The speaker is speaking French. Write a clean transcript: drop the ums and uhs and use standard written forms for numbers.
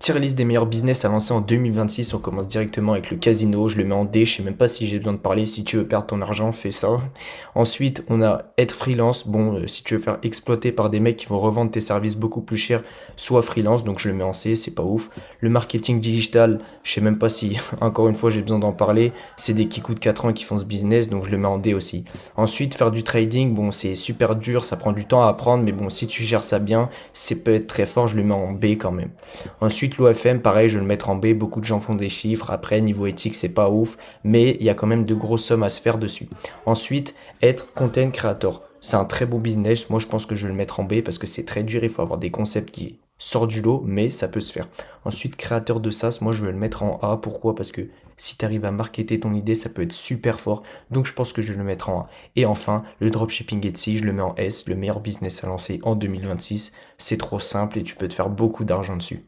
Tier list des meilleurs business à lancer en 2026, on commence directement avec le casino, je le mets en D, je sais même pas si j'ai besoin de parler, si tu veux perdre ton argent, fais ça. Ensuite, on a être freelance, bon, si tu veux faire exploiter par des mecs qui vont revendre tes services beaucoup plus cher, soit freelance, donc je le mets en C, c'est pas ouf. Le marketing digital, je sais même pas si, encore une fois, j'ai besoin d'en parler, c'est des qui coûtent 4 ans qui font ce business, donc je le mets en D aussi. Ensuite, faire du trading, bon, c'est super dur, ça prend du temps à apprendre, mais bon, si tu gères ça bien, c'est peut être très fort, je le mets en B quand même. Ensuite, l'OFM, pareil, je vais le mettre en B. Beaucoup de gens font des chiffres. Après, niveau éthique, c'est pas ouf. Mais il y a quand même de grosses sommes à se faire dessus. Ensuite, être content creator. C'est un très beau business. Moi, je pense que je vais le mettre en B parce que c'est très dur. Il faut avoir des concepts qui sortent du lot, mais ça peut se faire. Ensuite, créateur de SaaS, moi, je vais le mettre en A. Pourquoi? Parce que si tu arrives à marketer ton idée, ça peut être super fort. Donc, je pense que je vais le mettre en A. Et enfin, le dropshipping Etsy, je le mets en S. Le meilleur business à lancer en 2026. C'est trop simple et tu peux te faire beaucoup d'argent dessus.